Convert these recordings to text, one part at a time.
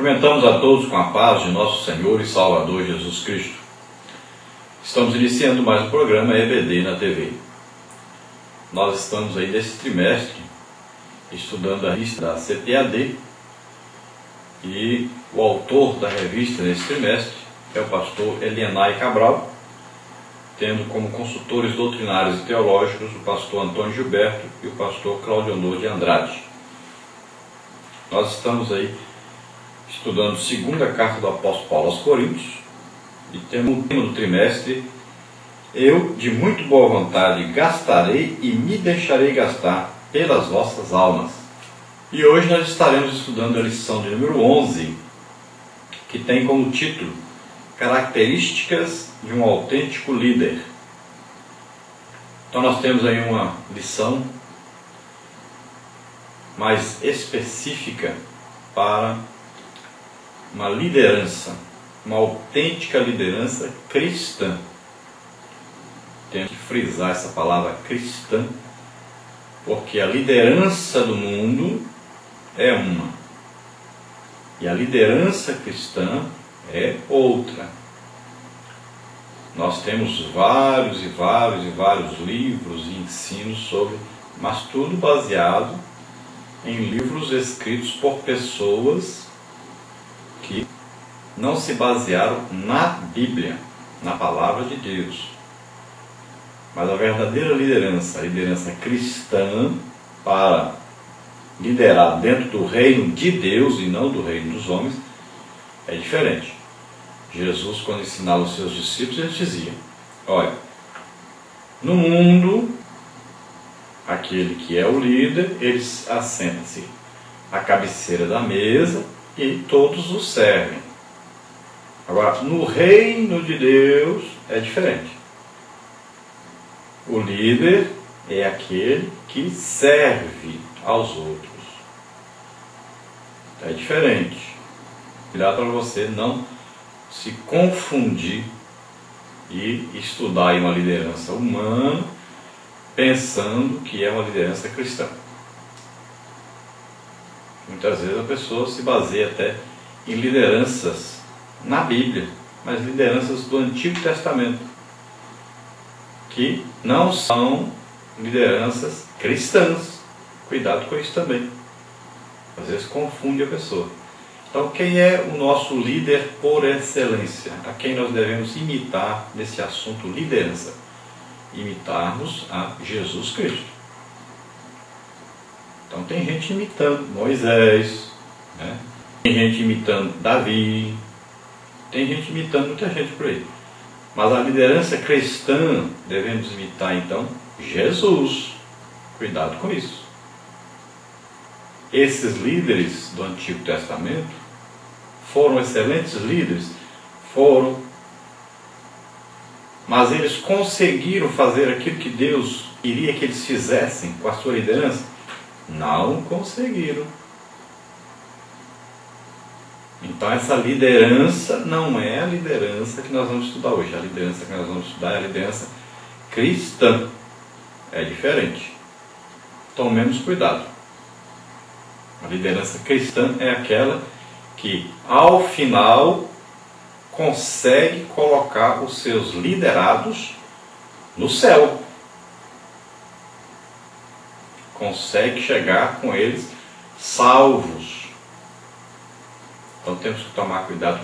Cumprimentamos a todos com a paz de nosso Senhor e Salvador Jesus Cristo. Estamos iniciando mais um programa EBD na TV. Nós estamos aí nesse trimestre estudando a revista da CPAD e o autor da revista nesse trimestre é o pastor Elienay Cabral, tendo como consultores doutrinários e teológicos o pastor Antônio Gilberto e o pastor Claudionor de Andrade. Nós estamos aí estudando a segunda carta do apóstolo Paulo aos Coríntios e temos o tema do trimestre: eu de muito boa vontade gastarei e me deixarei gastar pelas vossas almas. E hoje nós estaremos estudando a lição de número 11, que tem como título Características de um autêntico líder. Então nós temos aí uma lição mais específica para uma liderança, uma autêntica liderança cristã. Temos que frisar essa palavra cristã, porque a liderança do mundo é uma e a liderança cristã é outra. Nós temos vários livros e ensinos sobre, mas tudo baseado em livros escritos por pessoas que não se basearam na Bíblia, na palavra de Deus. Mas a verdadeira liderança, a liderança cristã, para liderar dentro do reino de Deus e não do reino dos homens, é diferente. Jesus, quando ensinava os seus discípulos, ele dizia: olha, no mundo, aquele que é o líder, ele assenta-se à cabeceira da mesa e todos o servem. Agora, no reino de Deus é diferente. O líder é aquele que serve aos outros. É diferente. Cuidado para você não se confundir e estudar aí uma liderança humana pensando que é uma liderança cristã. Muitas vezes a pessoa se baseia até em lideranças na Bíblia, mas lideranças do Antigo Testamento, que não são lideranças cristãs. Cuidado com isso também. Às vezes confunde a pessoa. Então, quem é o nosso líder por excelência? A quem nós devemos imitar nesse assunto liderança? Imitarmos a Jesus Cristo. Então tem gente imitando Moisés, né? Tem gente imitando Davi, tem gente imitando muita gente por aí. Mas a liderança cristã devemos imitar então Jesus. Cuidado com isso. Esses líderes do Antigo Testamento foram excelentes líderes? Foram. Mas eles conseguiram fazer aquilo que Deus queria que eles fizessem com a sua liderança? Não conseguiram. Então essa liderança não é a liderança que nós vamos estudar hoje. A liderança que nós vamos estudar é a liderança cristã. É diferente. Tomemos cuidado. A liderança cristã é aquela que, ao final, consegue colocar os seus liderados no céu. Consegue chegar com eles salvos. Então temos que tomar cuidado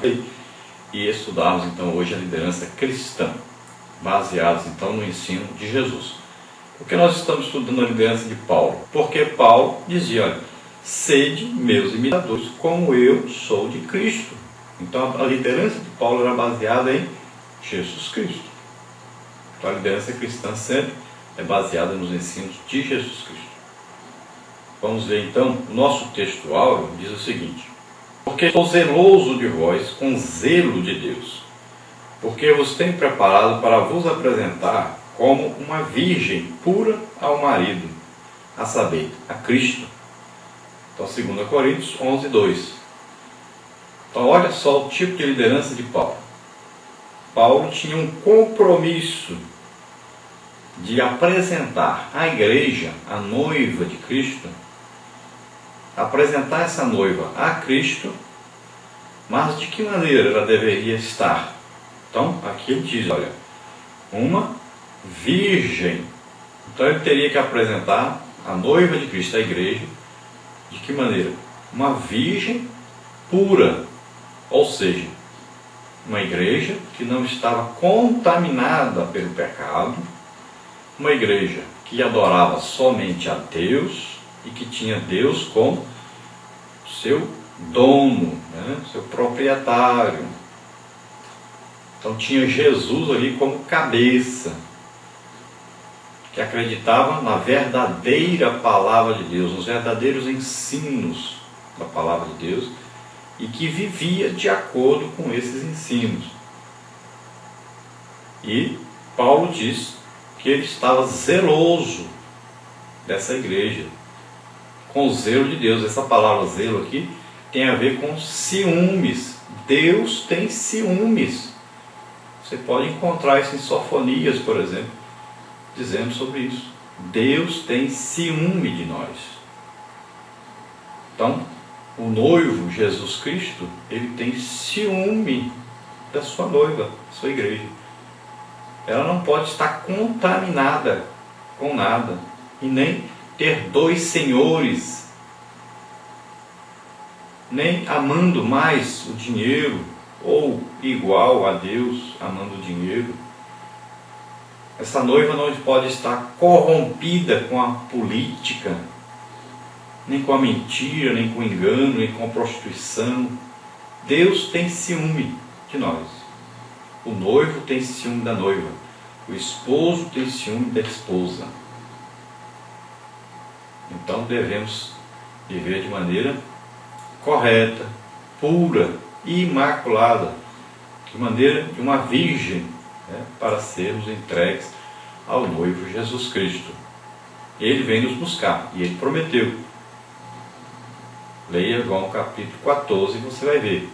e estudarmos então hoje a liderança cristã, baseados então no ensino de Jesus. Por que nós estamos estudando a liderança de Paulo? Porque Paulo dizia: olha, sede meus imitadores, como eu sou de Cristo. Então a liderança de Paulo era baseada em Jesus Cristo. Então a liderança cristã sempre é baseada nos ensinos de Jesus Cristo. Vamos ver então, o nosso texto áureo diz o seguinte: porque sou zeloso de vós com zelo de Deus, porque vos tenho preparado para vos apresentar como uma virgem pura ao marido, a saber, a Cristo. Então 2 Coríntios 11, 2. Então olha só o tipo de liderança de Paulo. Paulo tinha um compromisso de apresentar à igreja, a noiva de Cristo, apresentar essa noiva a Cristo Mas de que maneira ela deveria estar? Então, aqui ele diz, olha, uma virgem. Então ele teria que apresentar a noiva de Cristo, a igreja, de que maneira? Uma virgem pura, ou seja, uma igreja que não estava contaminada pelo pecado, uma igreja que adorava somente a Deus e que tinha Deus como seu dono, seu proprietário. Então tinha Jesus ali como cabeça, que acreditava na verdadeira palavra de Deus, nos verdadeiros ensinos da palavra de Deus, e que vivia de acordo com esses ensinos. E Paulo diz que ele estava zeloso dessa igreja, com o zelo de Deus. Essa palavra zelo aqui tem a ver com ciúmes. Deus tem ciúmes. Você pode encontrar isso em Sofonias, por exemplo, dizendo sobre isso. Deus tem ciúme de nós. Então, o noivo, Jesus Cristo, ele tem ciúme da sua noiva, da sua igreja. Ela não pode estar contaminada com nada, e nem ter dois senhores, nem amando mais o dinheiro, ou igual a Deus, amando o dinheiro. Essa noiva não pode estar corrompida com a política, nem com a mentira, nem com o engano, nem com a prostituição. Deus tem ciúme de nós. O noivo tem ciúme da noiva. O esposo tem ciúme da esposa. Então devemos viver de maneira correta, pura e imaculada, de maneira de uma virgem, para sermos entregues ao noivo Jesus Cristo. Ele vem nos buscar e ele prometeu. Leia João capítulo 14 e você vai ver.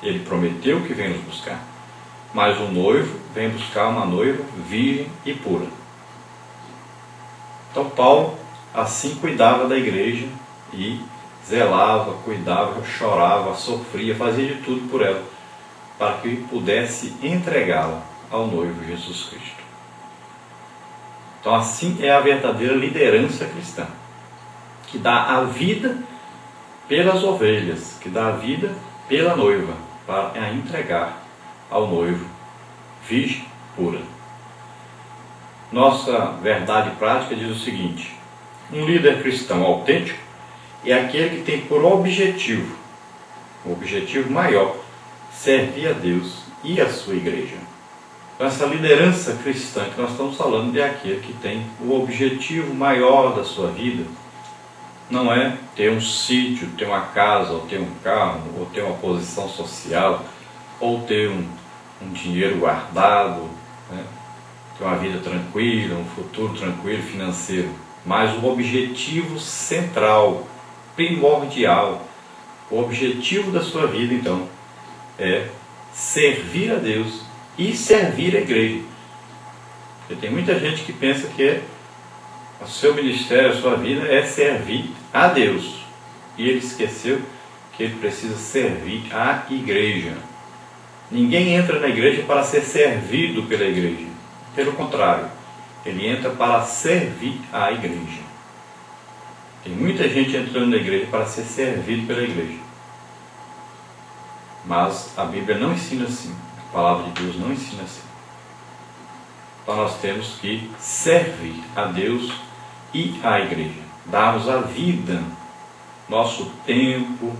Ele prometeu que vem nos buscar. Mas o noivo vem buscar uma noiva virgem e pura. Então Paulo assim cuidava da igreja e zelava, cuidava, chorava, sofria, fazia de tudo por ela, para que pudesse entregá-la ao noivo Jesus Cristo. Então assim é a verdadeira liderança cristã, que dá a vida pelas ovelhas, que dá a vida pela noiva, para a entregar ao noivo virgem pura. Nossa verdade prática diz o seguinte: um líder cristão autêntico é aquele que tem por objetivo, o objetivo maior, servir a Deus e a sua igreja. Então, essa liderança cristã que nós estamos falando é aquele que tem o objetivo maior da sua vida. Não é ter um sítio, ter uma casa, ou ter um carro, ou ter uma posição social, ou ter um dinheiro guardado, ter uma vida tranquila, um futuro tranquilo financeiro. Mas o objetivo central, primordial, o objetivo da sua vida, então, é servir a Deus e servir a igreja. Porque tem muita gente que pensa que o seu ministério, a sua vida é servir a Deus. E ele esqueceu que ele precisa servir a igreja. Ninguém entra na igreja para ser servido pela igreja. Pelo contrário, ele entra para servir a igreja. Tem muita gente entrando na igreja para ser servido pela igreja. Mas a Bíblia não ensina assim. A palavra de Deus não ensina assim. Então nós temos que servir a Deus e à igreja. Darmos a vida, nosso tempo,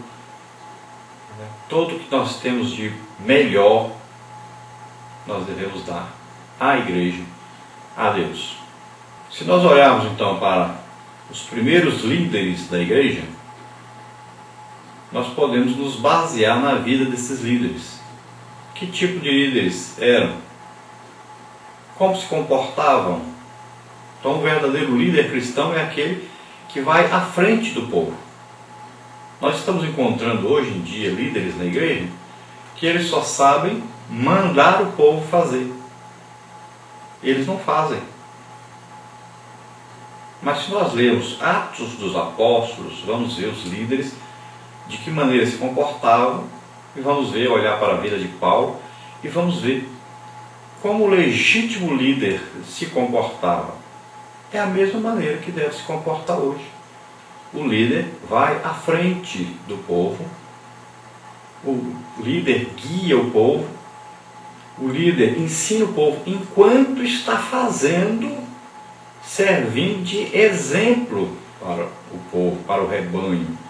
tudo que nós temos de melhor, nós devemos dar à igreja, a Deus. Se nós olharmos então para os primeiros líderes da igreja, nós podemos nos basear na vida desses líderes. Que tipo de líderes eram? Como se comportavam? Então, o verdadeiro líder cristão é aquele que vai à frente do povo. Nós estamos encontrando hoje em dia líderes na igreja que eles só sabem mandar o povo fazer. Eles não fazem. Mas se nós lermos Atos dos Apóstolos, vamos ver os líderes de que maneira se comportavam e vamos ver, olhar para a vida de Paulo e vamos ver como o legítimo líder se comportava. É a mesma maneira que deve se comportar hoje. O líder vai à frente do povo, o líder guia o povo, o líder ensina o povo enquanto está servindo de exemplo para o povo, para o rebanho.